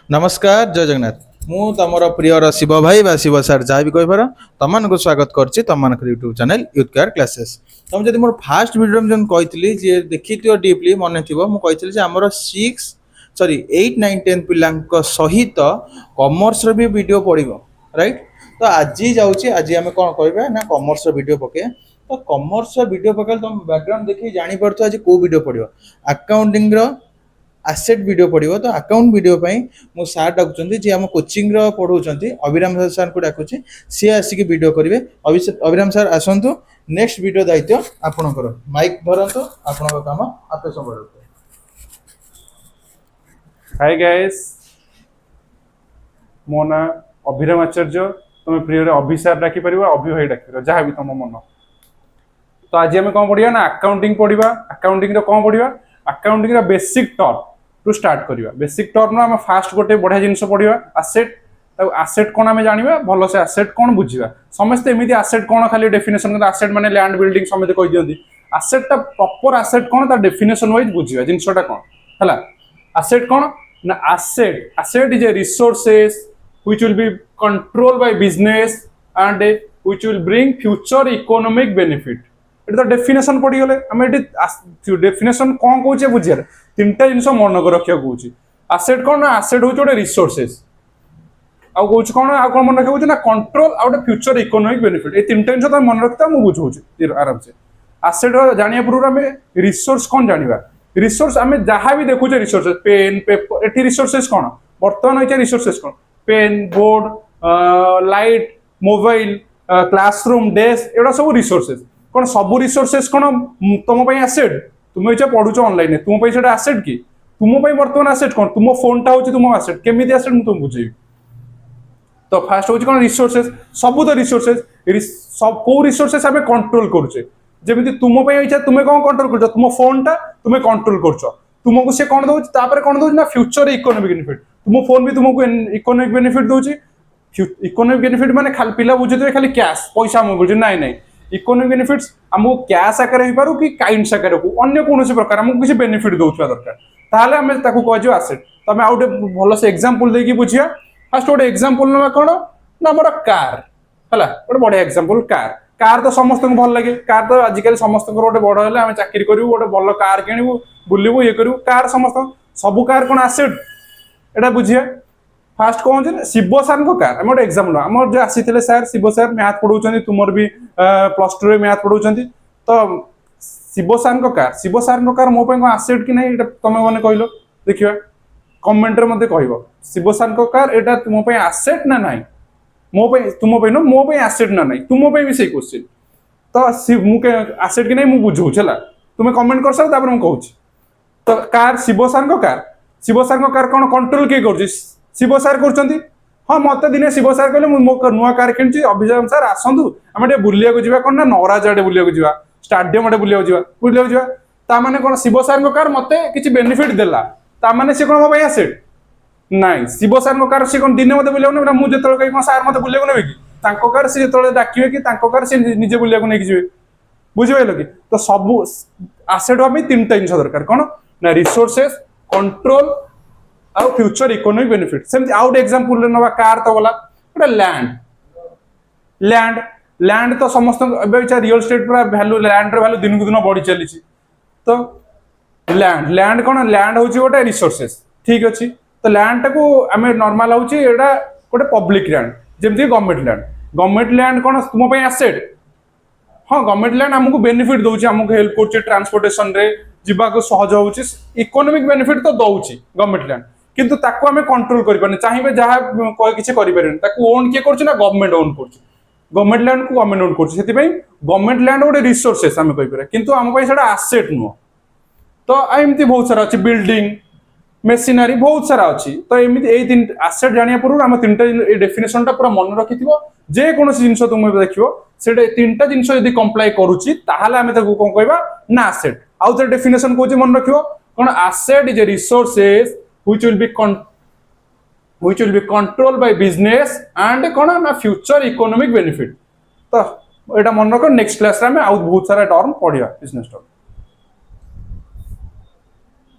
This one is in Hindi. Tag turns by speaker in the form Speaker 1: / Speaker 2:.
Speaker 1: नमस्कार जय जगन्नाथ मु तमर प्रियर शिव भाई बा शिव सर जहाँ भी कहीपर तुम को स्वागत करछि तुम YouTube channel youth care classes. तुम जब मोर फास्ट वीडियो में कही जे देखी डीपली मन थी मुझे आमर 8 9 10 पिला सहित कॉमर्स भी वीडियो पड़ो राइट। तो आज जाऊँगी आज आम कौन कह ना कॉमर्स वीडियो पके तो कॉमर्स वीडियो पकड़ तुम बैकग्राउंड देखिए जापर आज कौ वीडियो पड़ो अकाउंटिंग आसेट वीडियो पड़ो। तो अकाउंट वीडियो मु सार डाकुंट जी आम कोचिंग पढ़ाऊँ अभिराम सर को डाकुची सी आसिक वीडियो करेंगे। अभिराम सर आसतु नेक्स्ट वीडियो दायित्व आपणकर माइक धरतु आपण काम आपे संभाल।
Speaker 2: हाय गाइस मो ना अभिराम आचार्य तुम प्रिय अभि सर डाकी पार अभि भाई डाक जहाँ भी तुम मन। तो आज आम कौन पढ़ा ना अकाउंटिंग पढ़ा अकाउंटिंग कौन पढ़ा accounting basic term to start करवा। बेसिक टर्म आम फास्ट गोटे बढ़िया जिनस पढ़ा आसेट आसेट कौन आम जाना भल से आसेट कौन बुझा समस्ते एमती आसेट कौन खाली डेफिनेशन आसेट माने लैंड बिल्डिंग समेत कही दिखती आसेट प्रॉपर आसेट कौन डेफिनेशन वाइज बुझा जिनसटा कौन है आसेट कौन ना asset asset is a resources which will be control by business and which will bring future economic benefit. ये डेफिनेशन पड़गले आम ये डेफिनेशन कौन कौचे बुझे तीन जिन मन रखा कौच आसेट कौन ना आसेट हूँ गोटे रिसोर्सेस आउ कौच कौन आउ कौन मन रखा ना कंट्रोल आउ गोटे फ्यूचर इकोनॉमिक बेनिफिट ये तीन जिन तुम मन रखता मुझे बुझाऊँ आराम से। आसेट जाना पूर्व आम रिसोर्स कौन जाना रिसोर्स आम जहाँ भी देखुचे रिसोर्सेस पेन पेपर ये रिसोर्सेस कौन बर्तमान होता रिसोर्सेस कौन pen board light mobile classroom desk एगुड़ा सब रिसोर्सेस कौन सब रिसोर्सेस कौन तुम आसेट तुम पढ़ुच ऑनलाइन तुम से आसेट कि तुम बर्तमान आसेट कौन तुम फोन टा हूँ तुम आसेट केमी आसेट मुझे तुम बुझेबी। तो फास्ट हूँ कौन रिसोर्सेस सब तो रिसोर्सेस सब कौ रिसोर्सेस आम कंट्रोल करुचे जमी तुम इच्छा तुम्हें कौन कंट्रोल कर तुम फोन टा तुम्हें कंट्रोल कर तुमको सी कौन दौर कौन दौर ना फ्यूचर इकोनॉमिक बेनिफिट तुम फोन भी तुमको इकोनॉमिक बेनिफिट दूसरी इकोनॉमिक बेनिफिट माने खाली पिला बुझे खाली कैश पैसा आम बुझे ना ना इकोनॉमिक बेनिफिट्स आमको कैश आकार हो पारू कि काइंड्स आकार को अन्य कौन प्रकार आमको किसी बेनिफिट दौरा दरकार ताहले आम ताकू कह आसेट। तो आम आउटे भल से एग्जांपल देकी बुझिया फास्ट गोटे एग्जांपल ना कौन ना आम कार है गोटे बढ़िया एग्जांपल कार कार तो समस्त को भल लगे कार तो आजिकल समस्त गोटे बड़ है आम चाकरी करूँ गोटे भल कार किणु बुलू ये करूँ कार समस्त सब कार कौन आसेट एटा बुझिया। फास्ट कौन है शिव सार कार आम गोटे एग्जाम्पल आम जो आसी सार शिव सार मैथ पढ़ाऊँ तुमर भी प्लस टू मैथ पढ़ाऊँ तो शिव सार कार मो कौन आसेट कि नहीं तुम मैंने कहल देखिए कमेंट मत कह शिव सार कार यहाँ तुम आसेट ना ना मो तुम नो मो आसेट ना ना तुम भी से क्वेश्चन तो मुझे आसेट कि नहीं मुझे बुझाऊँ है तुम्हें कमेंट कर सब मुझे कहूँ। तो कार शिव सार कार कौन कंट्रोल किए कर शिव सार कर हाँ मत दिने शिव सार कहले मो नुआ कार कि अभिराम सार आसतु आम बुलिया जा कौन ना नराज आड़े बुलिया जा स्टाडियम आड़े बुलिया जा ताने कौन शिव सार कार मत कि बेनिफिट देला ताने सी कौन मो आसेट नाई शिव सार कार सी कौन दिन मत बुलिया ना मुझे कहीं कौन सार मत बुलिया ने कि कार सी जो डाके कि कार सी निजे बुलिया नहीं जी बुझिपाल कि। तो सब आसेट हमें तीन जिन दरकार कौन ना रिसोर्सेस कंट्रोल आउ फ्यूचर इकोनॉमिक बेनिफिट सेमती आउट एग्जांपल नवा कार तो गला गोटे लैंड लैंड लैंड तो समस्त रियल स्टेट पूरा वैल्यू लैंड रे वैल्यू दिन को दिन बढ़ी चली तो लैंड लैंड कौन लैंड हूँ गोटे रिसोर्सेस ठीक अच्छे। तो लैंड टाक आम नॉर्मल हूँ एटा गोटे पब्लिक लैंड जमती गवर्नमेंट लैंड कौन तुम आसेट हाँ गवर्नमेंट लैंड आमको बेनिफिट दूसरी आमको हेल्प कर ट्रांसपोर्टेशन रे जीवाक सहज हो इकोनॉमिक बेनिफिट तो दौर गवर्नमेंट लैंड किंतु ताको आम कंट्रोल करें चाहिए जहाँ किसी करें ओन किए कर गवर्नमेंट ओन कर गवर्नमेंट लैंड को गवर्नमेंट ओन कर गवर्नमेंट लैंड गोटे रिसोर्सेस आम कहीपर कि आम आसेट नुह। तो एमती बहुत सारा अच्छी बिल्डिंग मेसिनारी बहुत सारा अच्छी तो एमती तीन आसेट जाना पूर्व आम तीन डेफिनेशन टा पूरा मन रखि जेको जिन तुम देख से तीन जिन यदि कंप्लाई करुच्ची आम कौन कहवा ना आसेट आउ थे डेफिनेशन कौन मन रख कौन asset is a resources which will be controlled by business and कौन ना फ्यूचर इकोनॉमिक बेनिफिट। तो यहाँ मन रख नेक्स्ट क्लास में आउ बहुत सारा टर्म पढ़िया बिजनेस टर्म।